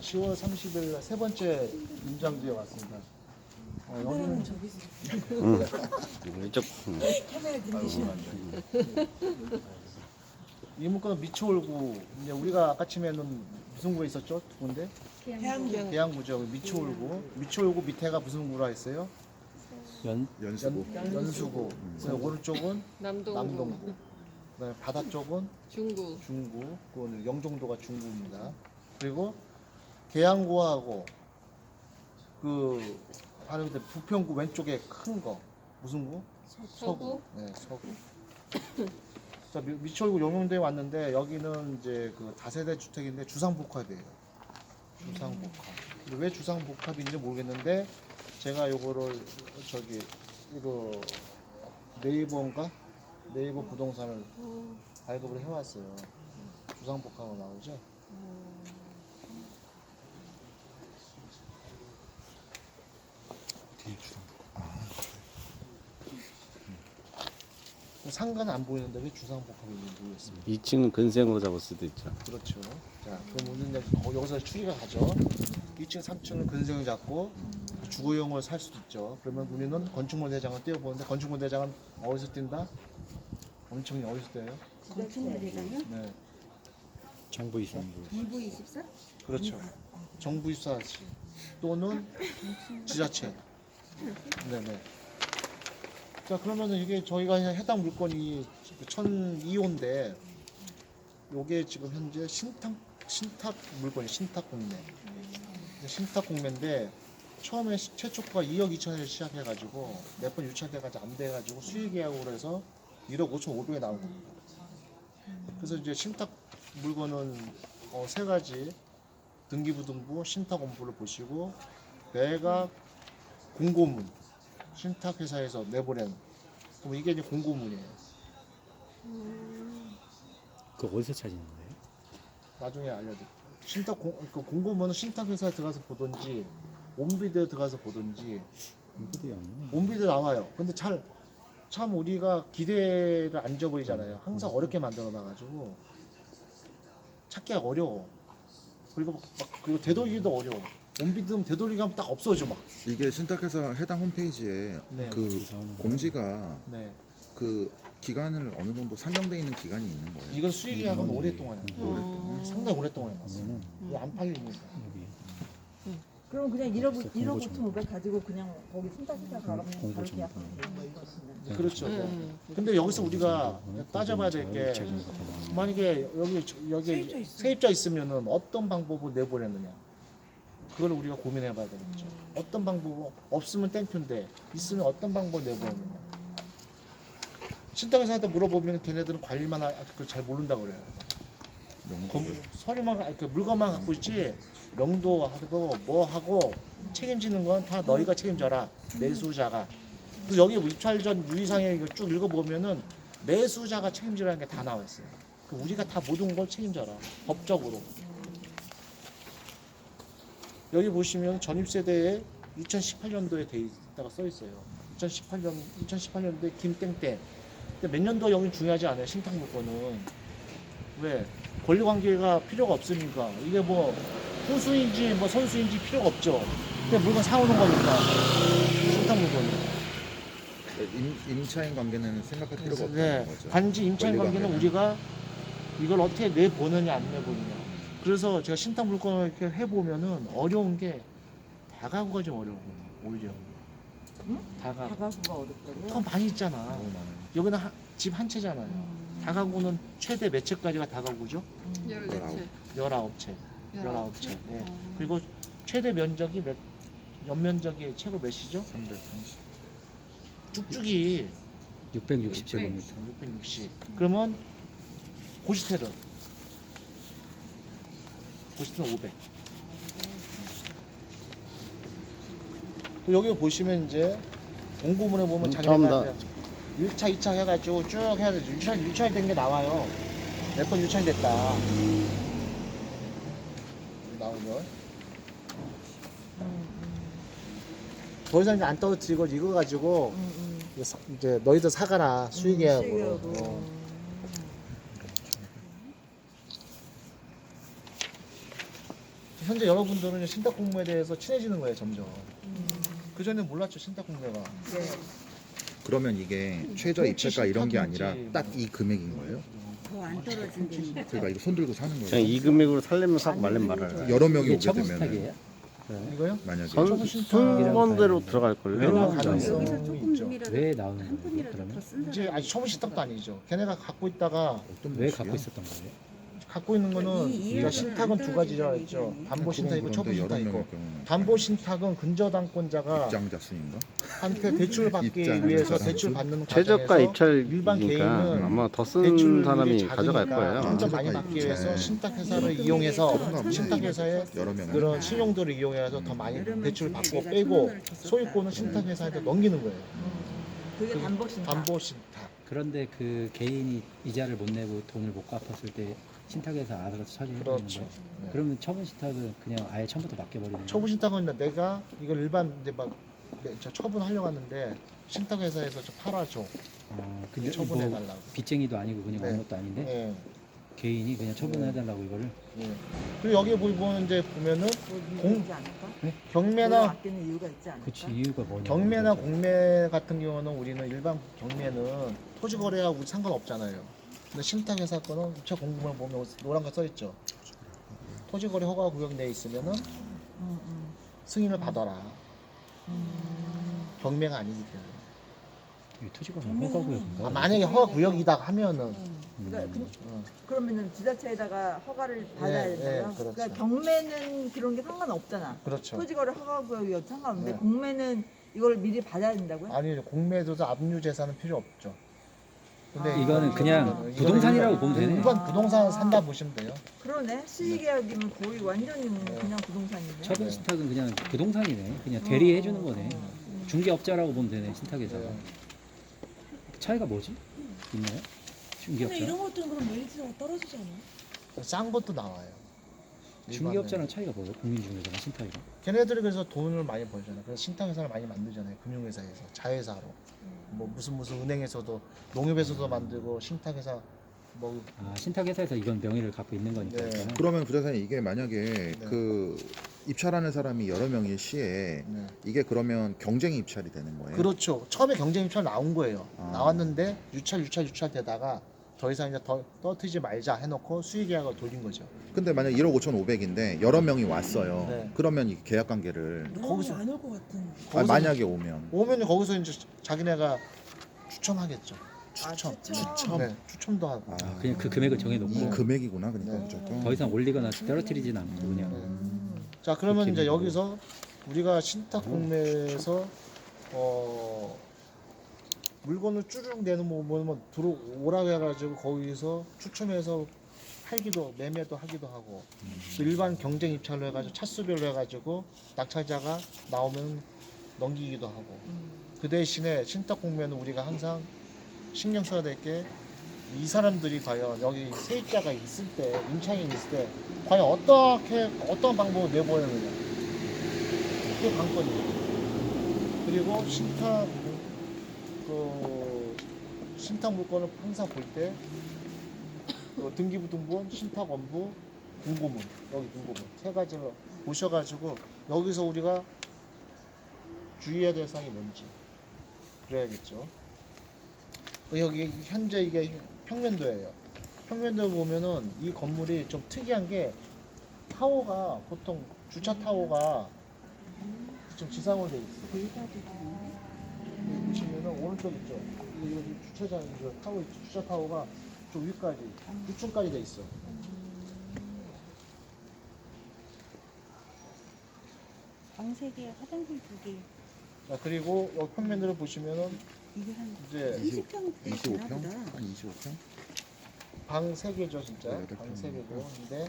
10월 30일 세 번째 임장주에 왔습니다. 여기는 이쪽 이 문구는 미추홀구. 이제 우리가 아까 침에는 무슨 구에 있었죠? 두 군데? 계양구죠. 미추홀구. 미추홀구 밑에가 무슨 구라 했어요? 연수구. 연수구. 그래서 오른쪽은 남동구, 남동구. 그다음에 바다 쪽은 중구, 중구. 그거는 영종도가 중구입니다. 그리고 계양구하고 그 바로 밑에 부평구 왼쪽에 큰 거 무슨 구? 서구. 네, 서구. 자, 미추홀구 용용도에 왔는데 여기는 이제 그 다세대 주택인데 주상복합이에요. 주상복합. 근데 왜 주상복합인지 모르겠는데 제가 요거를 저기 이거 네이버인가? 네이버 부동산을 발급을 해왔어요. 주상복합으로 나오죠. 상가는 안 보이는데 왜 주상복합인지 모르겠습니다. 2층은 근생으로 잡을 수도 있죠. 그렇죠. 자, 그럼 우리는 여기서 추리가 가죠. 2층, 3층은 근생을 잡고 주거용을 살 수도 있죠. 그러면 우리는 건축물 대장을 띄워보는데 건축물 대장은 어디서 뛴다? 엄청 어디서 띄어요? 건축물 대장이요? 네, 정부 이사부. 정부 24? 그렇죠. 정부 입사시 또는 지자체. 네네. 자, 그러면은 이게 저희가 해당 물건이 1002호인데 요게 지금 현재 신탁 물건이 신탁 공매. 신탁 공매인데 처음에 최초가 2억 2천을 시작해가지고 몇 번 유찰돼가지고 안 돼가지고 수의 계약으로 해서 1억 5천 5백에 나온 겁니다. 그래서 이제 신탁 물건은 세 가지 등기부등부, 신탁원부를 보시고 내가 공고문 신탁회사에서 내보낸 그럼 이게 이제 공고문이에요. 그거 어디서 찾는 거예요? 나중에 알려드릴게요. 그 공고문은 신탁회사에 들어가서 보든지 온비드에 들어가서 보든지 이것도 없네. 온비드 나와요. 근데 참 우리가 기대를 안 줘버리잖아요. 항상 어렵게 만들어 놔가지고 찾기가 어려워. 그리고 그리고 되돌리기도 어려워. 온비드는 되돌리기가 딱 없어져 막. 이게 신탁회사 해당 홈페이지에 네. 그 공지가 네. 그 기간을 어느 정도 산정돼 있는 기간이 있는 거예요. 이건 수익 계약은 오랫동안 해요. 상당히 오랫동안 해놨어요. 이거 안 팔리니까. 그럼 그냥 1억 5천 가지고 그냥 거기 신탁회사 가면 공고 바로 좀 계약하면 되는 거 그렇죠. 네. 근데 여기서 우리가 따져봐야 될 게 만약에 여기 세입자 있으면은 어떤 방법으로 내보내느냐 그걸 우리가 고민해봐야 되겠죠. 어떤 방법 없으면 땡큐인데 있으면 어떤 방법을 내보내느냐. 신탁회사한테 물어보면 걔네들은 관리만 그걸 잘 모른다 그래요. 서류만 그 물건만 갖고 있지 명도하고 뭐 하고 책임지는 건 다 너희가 책임져라 매수자가. 그래서 여기 입찰 전 유의사항에 이거 쭉 읽어보면은 매수자가 책임지라는 게 다 나와 있어요. 그 우리가 다 모든 걸 책임져라 법적으로. 여기 보시면 전입세대에 2018년도에 돼 있다가 써 있어요. 2018년도에 김땡땡. 근데 몇 년도 여기 중요하지 않아요. 신탁 물건은 왜 권리관계가 필요가 없으니까 이게 뭐 후수인지 뭐 선수인지 필요가 없죠. 근데 물건 사오는 거니까 신탁 물건은. 임차인 관계는 생각할 필요가 없다는 네, 거죠. 단지 임차인 권리 관계는 우리가 이걸 어떻게 내보느냐 안 내보느냐. 그래서 제가 신탁 물건을 이렇게 해보면은 어려운 게 다가구가 좀 어려워 오히려. 다가구. 다가구가 어렵다고요? 더 많이 있잖아. 너무 많아요. 여기는 집 한 채잖아요. 다가구는 최대 몇 채까지가 다가구죠? 14채. 19채. 19채. 네. 그리고 최대 면적이 연면적이 최고 몇이죠? 330. 쭉쭉이 660제곱미터. 660. 그러면 고시텔은 500. 또 여기 보시면 이제 공고문에 보면 자기네가 1차, 2차 해가지고 쭉 해야 되죠. 유찰된 게 나와요. 몇 번 유찰됐다. 나오면. 더 이상 이제 안 떨어뜨리고 이거 가지고 이제 너희들 사가라 수익계약으로. 현재 여러분들은 신탁 공모에 대해서 친해지는 거예요, 점점. 그 전에 몰랐죠, 신탁 공모가. 네. 그러면 이게 최저 통치 입찰가 이런 게 아니라 신탁인지 딱 이 금액인 거예요? 더 안 떨어진다니까. 그러니까 이거 손 들고 사는 그냥 거예요? 이 금액으로 살려면 사고 말려면 말아요. 여러 명이 이게 오게 처분 되면 스탁이에요? 이거요? 만약에 순번대로 들어갈걸요? 왜냐면 여기서 가능성이 조금 있죠. 놈이라도 왜 나오는 한 거예요? 푼이라도 그러면 더 쓴다. 이제 아직 처분 신탁도 아니죠. 걔네가 갖고 있다가 어떤 왜 모습이야? 갖고 있었던 거예요? 갖고 있는 거는 이 우리가 이하는 신탁은 안 두 가지라 떨어진다는 했죠. 얘기아니에요? 담보 신탁 있고 그건 처분 그런데 신탁 여러 있고. 명일 경우는 담보 신탁은 근저당권자가 입장자 수인가? 한테 대출 받기 입장, 위해서 입장. 대출 받는 최저가 과정에서 일반 입찰이니까 개인은 아마 더 쓴 대출률이 사람이 가져갈 작으니까 거예요. 좀 더 많이 최저가 받기 입찰. 위해서 신탁회사를 이 이용해서 그런가 보네. 신탁회사의 여러 명. 그런 신용도를 이용해서 더 많이 여러분 대출을 중에 받고 내가 빼고 1,000원을 줬었다. 소유권은 신탁회사한테 넘기는 거예요. 그게 그 담보 신탁. 담보 신탁. 그런데 그 개인이 이자를 못 내고 돈을 못 갚았을 때 신탁에서 알아서 처리해 주는 그렇죠. 거예요. 네. 그러면 처분 신탁은 그냥 아예 처음부터 맡겨버리는 거예요. 처분 신탁은 내가 이걸 일반 이제 저 처분하려고 하는데 신탁회사에서 좀 팔아줘. 근데 처분해 뭐 달라고. 빚쟁이도 아니고 그냥 네. 아무것도 아닌데 예. 개인이 그냥 처분해달라고 이거를. 예. 그리고 여기 보면 이제 보면은 공- 있지 않을까? 경매나 아끼는 이유가 있지 않을까? 그치 이유가 뭐냐. 경매나 공매 같은 경우는 우리는 일반 경매는 토지 거래하고 우리 상관없잖아요. 근데 신탁회사 거는 입찰 공고만 보면 노란 거 써 있죠. 토지 거래 허가 구역 내에 있으면은 승인을 받아라. 경매가 아니기 때문에. 이 토지가 허가구역인가? 만약에 허가 구역이다 하면은 그러니까 어, 그러면은 지자체에다가 허가를 받아야 예, 된다고요? 예, 그렇죠. 그러니까 경매는 그런 게 상관없잖아. 그렇죠. 토지거래 허가구역이어도 상관없는데 네. 공매는 이걸 미리 받아야 된다고요? 아니 공매에서도 압류 재산은 필요 없죠. 근데 이거는 그냥 이거는 부동산이라고 일반- 보면 되네. 일반 부동산 산다 보시면 돼요. 그러네. 수의계약이면 거의 완전히 그냥 부동산이네. 처분 네. 신탁은 그냥 부동산이네. 그냥 대리해 주는 거네. 중개업자라고 보면 되네 신탁에서가. 네. 차이가 뭐지? 있나요? 근데 중개업자. 이런 것들은 그럼 메리트가 떨어지지 않아요? 싼 것도 나와요. 중개업자랑 차이가 뭐예요? 국민중개사랑 신탁이랑. 걔네들이 그래서 돈을 많이 벌잖아요. 그래서 신탁회사를 많이 만들잖아요. 금융회사에서 자회사로. 뭐 무슨 은행에서도 농협에서도 만들고 신탁회사 뭐 아 신탁회사에서 이건 명의를 갖고 있는 거니까. 네. 일단은. 그러면 부자사님 이게 만약에 그 입찰하는 사람이 여러 명일 시에 네. 이게 그러면 경쟁 입찰이 되는 거예요? 그렇죠. 처음에 경쟁 입찰 나온 거예요. 아. 나왔는데 유찰 되다가 더 이상 이제 더 떠트지 말자 해놓고 수의계약을 돌린 거죠. 근데 만약 1억 5,500인데 여러 명이 왔어요. 네. 그러면 이 계약 관계를 거기서- 안올 것 같은. 거기서- 만약에 오면 오면 거기서 이제 자기네가 추첨하겠죠. 추첨. 추첨. 네, 추첨도 하고. 아, 그냥 그 금액을 정해놓고 이 금액이구나 그러니까 네. 무조건. 더 이상 올리거나 떨어뜨리진 않고 그냥. 자 그러면 그렇게 이제 있는 여기서 우리가 신탁 공매에서 물건을 쭈르륵 내는 뭐 들어오라고 해가지고 거기서 추첨해서 팔기도 매매도 하기도 하고 또 일반 경쟁 입찰로 해가지고 차수별로 해가지고 낙찰자가 나오면 넘기기도 하고 그 대신에 신탁 공매는 우리가 항상 신경 써야 될 게 이 사람들이 과연 여기 세입자가 있을 때 임차인이 있을 때 과연 어떤 방법을 내보내느냐 그게 관건이에요. 그리고 신탁 물건을 항상 볼 때 등기부 등본, 신탁 원부, 공고문 여기 공고문 세 가지를 보셔가지고 여기서 우리가 주의해야 될 사항이 뭔지 그래야겠죠. 여기 현재 이게 평면도예요. 평면도 보면은 이 건물이 좀 특이한 게 타워가 보통 주차 타워가 좀 지상으로 돼 있어요. 여기 보시면은 오른쪽 있죠. 여기 주차장 그 타워 있죠. 주차 타워가 좀 위까지 6층까지 돼 있어. 방 3개, 화장실 2개. 자 그리고 여기 평면도를 보시면은 이게 한 이제 20평 되나 25평? 보다. 한 25평? 방 3개죠 진짜. 네, 방 여덟 3개고 근데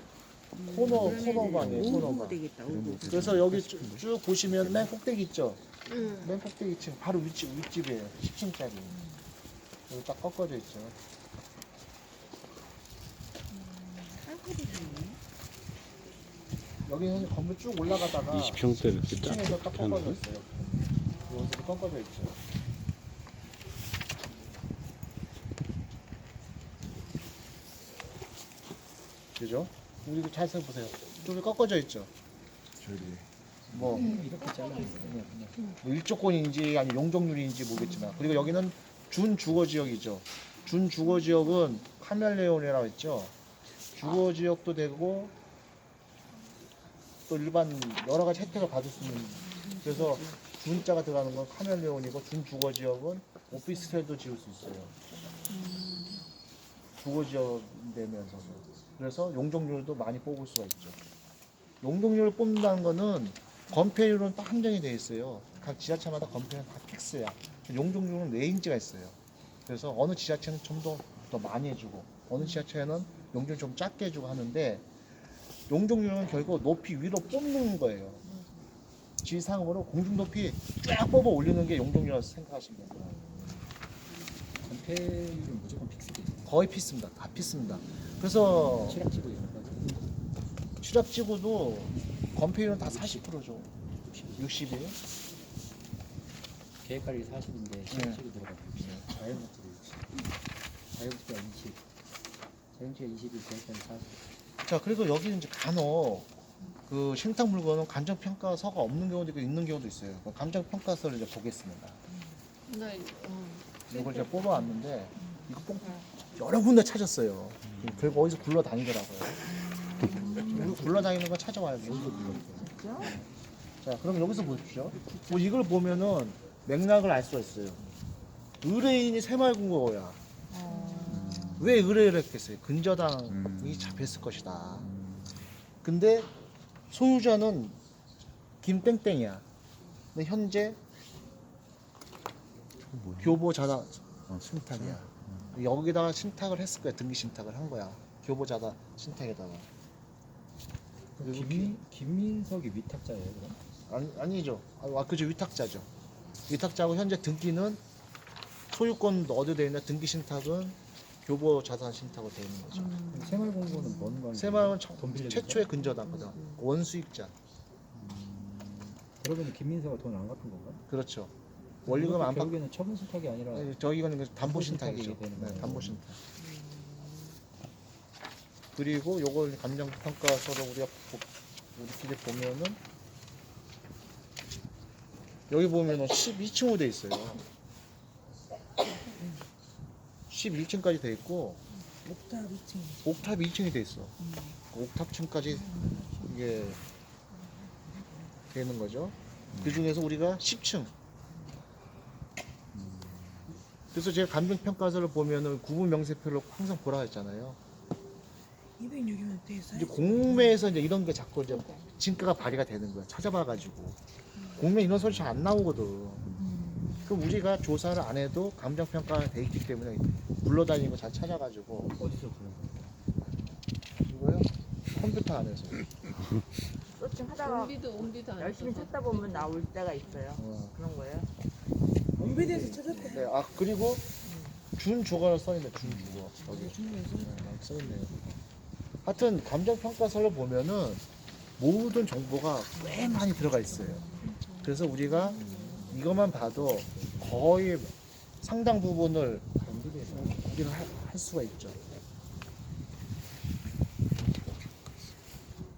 그러면은 코너방이에요. 5호 코너방. 되겠다. 그 정도 5호. 그래서 여기 쭉 보시면 맨 꼭대기 있죠. 응. 맨 꼭대기 층 바로 윗집이에요. 10층짜리. 여기 딱 꺾어져 있죠. 사거리 좋네. 여기는 건물 쭉 올라가다가 20평대 이렇게 딱 10층에서 딱 꺾어져 하는 있어요. 여기서 꺾어져 있죠. 그죠? 우리 잘 보세요. 쪽이 꺾어져 있죠. 저기 뭐 이렇게 잘라 있어요. 뭐 일조권인지 아니면 용적률인지 모르겠지만, 그리고 여기는 준주거 지역이죠. 준주거 지역은 카멜레온이라고 했죠. 주거 지역도 되고 또 일반 여러 가지 혜택을 받을 수 있는, 그래서 준자가 들어가는 건 카멜레온이고, 준주거 지역은 오피스텔도 지을 수 있어요. 주거 지역 되면서도. 그래서 용적률도 많이 뽑을 수가 있죠. 용적률을 뽑는다는 거는 건폐율은 딱 한정이 되어 있어요. 각 지자체마다 건폐율은 다 픽스야. 용적률은 레인지가 있어요. 그래서 어느 지자체는 좀 더 많이 해주고, 어느 지자체는 용적률 좀 작게 해주고 하는데, 용적률은 결국 높이 위로 뽑는 거예요. 지상으로 공중 높이 쫙 뽑아 올리는 게 용적률이라고 생각하시면 됩니다. 건폐율은 무조건 픽스돼요. 거의 피스입니다. 다 피스입니다. 그래서 취락지구 이런 거. 취락지구도 건폐율은 다 40%죠. 60이. 계획관리 40인데 취락지구 들어가면 60. 자연목지도 60. 자연목지가 20. 자연목지가 20이 계획관리 40. 자, 그리고 여기 이제 간혹 그 신탁 물건은 감정 평가서가 없는 경우도 있고 있는 경우도 있어요. 감정 평가서를 이제 보겠습니다. 나 이걸 제가 뽑아왔는데 이거 여러 군데 찾았어요. 결국 어디서 굴러다니더라고요. 결국 굴러다니는 거 찾아와야 돼요. 자, 그럼 여기서 보십시오. 뭐 이걸 보면은 맥락을 알 수가 있어요. 의뢰인이 새마을금고야. 왜 의뢰를 했겠어요? 근저당이 잡혔을 것이다. 근데 소유자는 김땡땡이야. 근데 현재 교보자다 신탁이야. 여기다가 신탁을 했을 거야. 등기 신탁을 한 거야. 교보자다 신탁에다가. 그리고 김민석이 위탁자예요, 그럼? 아니죠. 그죠. 위탁자죠. 위탁자고 현재 등기는 소유권 어디 돼 있나? 등기 신탁은 교보자산 신탁으로 돼 있는 거죠. 새마을공고는 뭔 관계? 새마을은 돈 빌려준 최초의 근저당거든. 원수익자. 그러면 김민서가 돈 안 갚은 건가? 그렇죠. 원리금 안 받고, 결국에는 처분 신탁이 아니라 저기는 담보 신탁이죠. 신탁이 되는 네, 거예요. 담보 신탁. 그리고 요걸 감정 평가서로 우리끼리 보면은 여기 보면은 12층으로 돼 있어요. 11층까지 돼 있고 옥탑 2층. 옥탑 2층이 돼 있어. 옥탑층까지 이게 되는 거죠. 그 중에서 우리가 10층. 그래서 제가 감정평가서를 보면은 구분 명세표를 항상 보라 했잖아요. 206이면 돼 있어요. 이제 공매에서 이제 이런 게 자꾸 이제 진가가 발휘가 되는 거야. 찾아봐가지고. 공매 이런 소리 잘 안 나오거든. 그럼 우리가 조사를 안 해도 감정평가가 돼 있기 때문에 굴러다니는 거 잘 찾아가지고. 어디서 그런 이거요? 컴퓨터 안에서. 좀 하다가 온비도 안 열심히 써서. 찾다 보면 나올 때가 있어요. 그런 거예요. 원비대에서 찾았대. 네, 그리고 준주거를 써있네. 준주거. 여기. 중국에서. 써있네요. 하여튼 감정평가서를 보면은 모든 정보가 꽤 많이 들어가 있어요. 그래서 우리가 이것만 봐도 거의 상당 부분을 우리가 할 수가 있죠.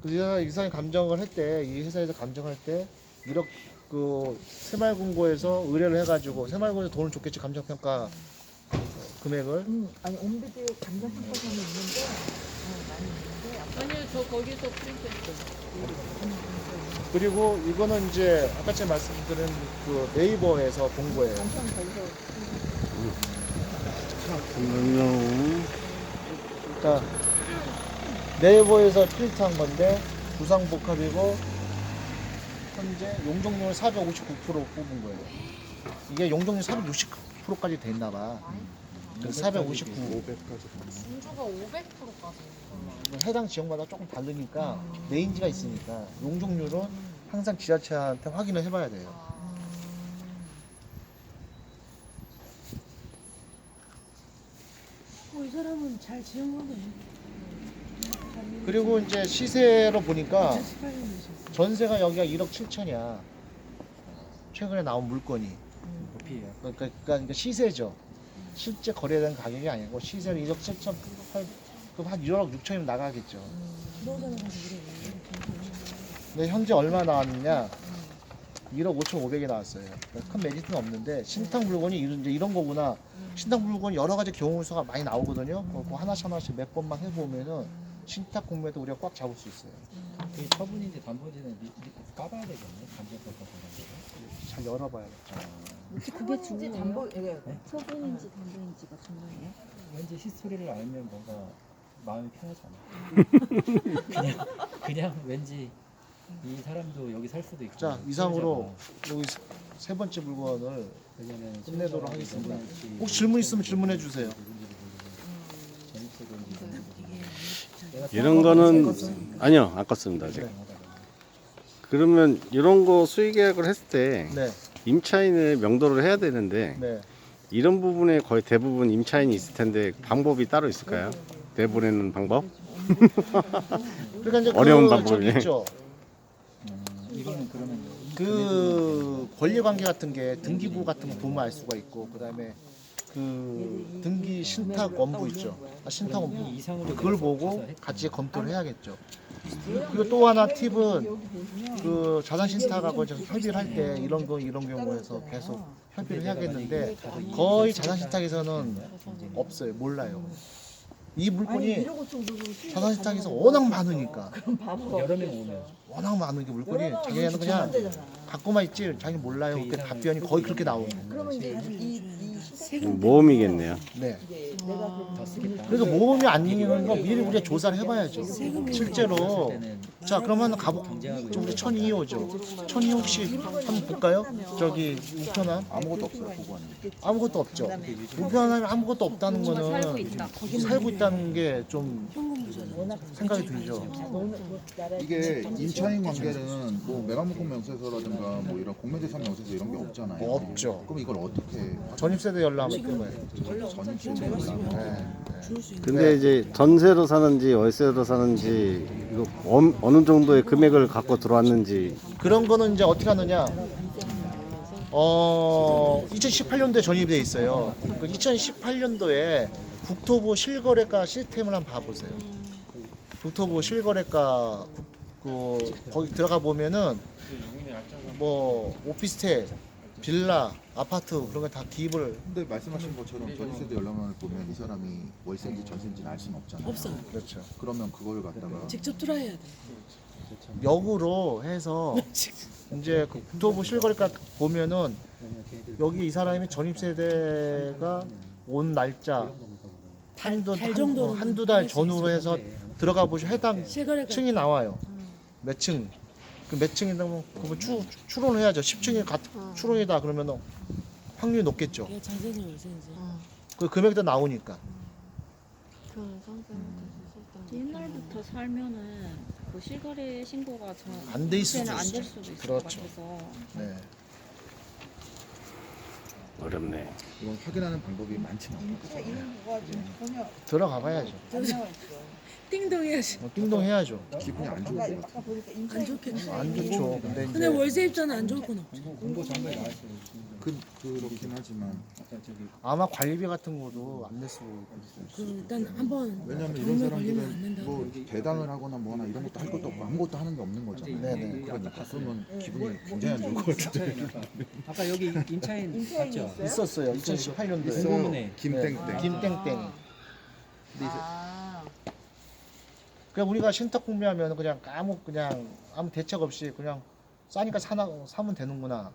그래서 이상의 감정을 할 때, 이 회사에서 감정할 때, 이렇게 그 새마을금고에서 의뢰를 해가지고, 새마을금고에서 돈을 줬겠지, 감정평가 금액을. 아니 온비디 감정 평가서는 있는데 많이 있는데 아니요, 저 거기서 프린트했어요. 그리고 이거는 이제 아까 제가 말씀드린 그 네이버에서 본 거예요. 감정 거기서 그러니까 네이버에서 트위트한 건데 부상복합이고 현재 용적률 459% 뽑은 거예요. 이게 용적률 460%까지 됐나 봐. 그래서 459. 진주가 500%까지. 해당 지역마다 조금 다르니까 레인지가 있으니까 용적률은 항상 지자체한테 확인을 해봐야 돼요. 이 사람은 잘 지은 거네. 그리고 이제 시세로 보니까 18년이셨어. 전세가 여기가 1억 7천이야. 최근에 나온 물건이. 높이예요. 그러니까 시세죠. 실제 거래된 가격이 아니고 시세를 1억 7천, 그럼 한 1억 6천이면 나가겠죠. 부동산에 가서 그래. 근데 현재 얼마 나왔느냐? 1억 5,500이 나왔어요. 큰 메리트는 없는데 신탁 물건이 이제 이런 거구나. 신탁 물건이 여러 가지 경우수가 많이 나오거든요. 그거 하나씩 몇 번만 해보면은 신탁 공매도 우리가 꽉 잡을 수 있어요. 그게 처분인지 담보인지는 까봐야 되겠네. 담보법과 관련돼서. 잘 열어봐야겠죠. 그게 중요해요. 담보 이게 소분인지 담보인지가 중요해요. 왠지 히스토리를 알면 뭔가 마음이 편하잖아. 그냥 왠지 이 사람도 여기 살 수도 있고. 자, 이상으로 여기 세 번째 물건을 왜냐면 끝내도록 하겠습니다. 전입세금 혹시 질문 있으면 질문해 주세요. 이런 거는 아니요, 안 껐습니다 아직. 그러면 이런 거 수의 계약을 했을 때 네, 임차인을 명도를 해야 되는데 네. 이런 부분에 거의 대부분 임차인이 있을 텐데 방법이 따로 있을까요? 내보내는 방법? 그러니까 이제 어려운 그 방법이네. 저기 있죠. 이거는 그러면 그 권리관계 같은 게 등기부 같은 거 보면 알 수가 있고, 그다음에 그 등기 신탁 원부 있죠. 신탁 원부 이상으로 그걸 보고 같이 검토를 해야겠죠. 그리고 또 하나 팁은 그 자산 신탁하고 좀 협의를 할 때 이런 경우에서 계속 협의를 해야겠는데 거의 자산 신탁에서는 없어요. 몰라요. 이 물건이 자산 신탁에서 워낙 많으니까 여러 명 오면 워낙 많은 게 물건이 자기는 그냥 갖고만 있지 자기 몰라요. 그 답변이 거의 그렇게 나오는 거예요. 그러면 이제 이 모험이겠네요. 네. 더 쓰겠다. 그래서 모험이 아니는 거 미리 우리가 조사를 해봐야죠. 실제로 자 그러면 우리 1002호죠. 1002 혹시 한번 볼까요? 저기 우편함 아무것도 없어요. 보고하는 게. 아무것도 없죠. 우편함에 아무것도 없다는 거는 살고 있다. 살고 있다는 게 좀 생각이 들죠. 이게 임차인 관계는 뭐 매각물권 명세서라든가 뭐 이런 공매대상 명세서 이런 게 없잖아요. 뭐 없죠. 그럼 이걸 어떻게 전입세대 열람을 뜬 거예요. 전입세를 하면 네. 근데 이제 전세로 사는지 월세로 사는지 이거 어느 정도의 금액을 갖고 들어왔는지 그런 거는 이제 어떻게 하느냐? 2018년도에 전입이 돼 있어요. 그 2018년도에 국토부 실거래가 시스템을 한번 봐보세요. 국토부 실거래가 거기 들어가 보면은 뭐 오피스텔, 빌라, 아파트 그런 거 다 기입을 근데 말씀하신 것처럼 전입세대 열람을 보면 이 사람이 월세인지 전세인지는 알 수는 없잖아요. 없어. 그렇죠. 그러면 그걸 갖다가 직접 들어야 돼. 역으로 해서 이제 그 국토부 실거래가 보면은 여기 이 사람이 전입세대가 온 날짜 한두 달 전후로 해서 들어가 보시 해당 실거래가 층이 나와요. 몇 층. 그 몇 층이다 뭐 그거 추론을 해야죠. 10층이 추론이다 그러면 확률이 높겠죠. 이게 전세인지 월세인지. 그 금액도 나오니까. 옛날부터 살면은 그 실거래 신고가 안 돼 있을 수도 안될 있죠. 수도 있을 그렇죠. 것 같아서 네. 어렵네. 이건 확인하는 방법이 많지는 않아요. 이런 거가 좀 전혀 들어가 봐야죠. 띵동 해야지. 띵동 해야죠. 기분이 안 좋을 것 같아요. 아까 보니까 안 좋겠네. 안 좋죠. 근데 근데 이제 월세 입자는 안 좋을 건 없죠. 공고 장부에 나와 있어요. 그렇긴 하지만 아까 저기 아마 관리비 같은 것도 안 낼 수 있어요. 그 일단 한번 왜냐면 이런 경매 걸리면 안 사람들은 된다고. 뭐 대당을 하거나 뭐나 이런 것도 할 것도 없고 아무것도 하는 게 없는 거잖아요. 네네. 그러니까 그러면 기분이 굉장히 안 좋을 것 같은데. 아까 여기 임차인 임차인이 맞죠? 있어요? 있었어요. 2018년도에. 공고문에 김땡땡. 김땡땡. 아, 그냥 우리가 신탁 공매하면 그냥 아무 대책 없이 그냥 싸니까 사면 되는구나.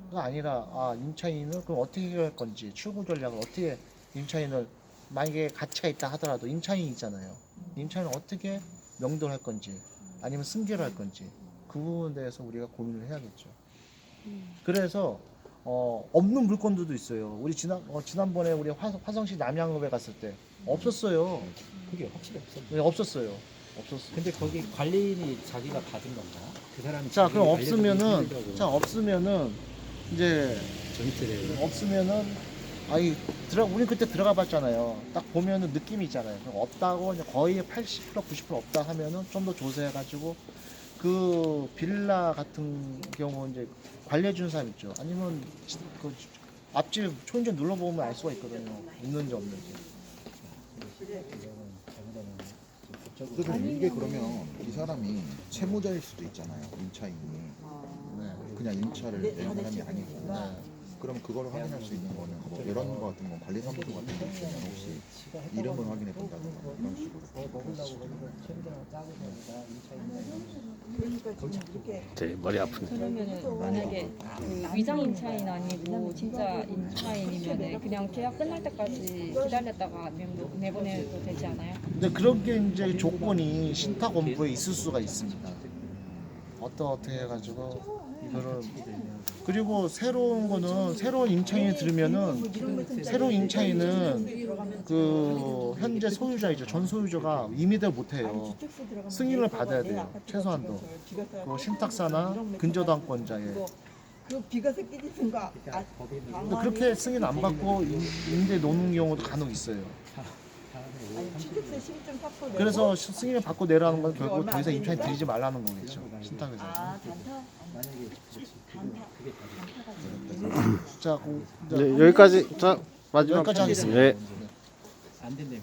그게 아니라 임차인을 그럼 어떻게 해결할 건지 출구 전략을 어떻게 임차인을 만약에 가치가 있다 하더라도 임차인이 있잖아요. 임차인을 어떻게 명도할 건지 아니면 승계를 할 건지 그 부분에 대해서 우리가 고민을 해야겠죠. 그래서 없는 물건들도 있어요. 우리 지난번에 우리 화성시 남양읍에 갔을 때 없었어요. 그게 확실히 없었네. 네, 없었어요. 근데 거기 관리인이 자기가 받은 건가? 그 사람이 자, 자기가 그럼 알려주기 힘들다고 없으면은 이제 전입세대를 없으면은 우리 그때 들어가 봤잖아요. 딱 보면은 느낌이 있잖아요. 그럼 없다고 이제 거의 80% 90% 없다 하면은 좀 더 조사해가지고 그 빌라 같은 경우 이제 관리해 주는 사람 있죠. 아니면 그 앞집 초인종 눌러보면 알 수가 있거든요. 있는지 없는지. 그래서 이게 그러면 이 사람이 채무자일 수도 있잖아요. 임차인이 네. 그냥 임차를 낸 사람이 네. 아니고. 그럼 그거를 확인할 수 있는 거는 뭐 이런 거 같은 거 관리사무소 같은 거 있으면 혹시 이름을 확인해 본다든가 이런 식으로. 그러니까 지금 이렇게 제 머리 아프네. 그러면은 만약에 그 위장 임차인 아니고 진짜 임차인이면은 그냥 계약 끝날 때까지 기다렸다가 내보내도 되지 않아요? 근데 그런 게 이제 조건이 신탁원부에 있을 수가 있습니다. 어떻게 해가지고 이거를 그리고 새로운 거는 새로운 임차인이 들으면은 새로운 임차인은 그 현재 소유자이죠. 전 소유자가 임의대로 못해요. 승인을 받아야 돼요. 최소한도. 그 신탁사나 근저당권자에. 그 비과세 끼지는 거 근데 그렇게 승인 안 받고 임대 놓는 경우도 간혹 있어요. 취득세 12.4% 그래서 승인을 받고 내라는 건 결국 더 이상 임차인 들이지 말라는 거겠죠. 신탁에서. 단타? 자, 이제 여기까지 자 마지막 여기까지 하겠습니다. 네. 안 된다며.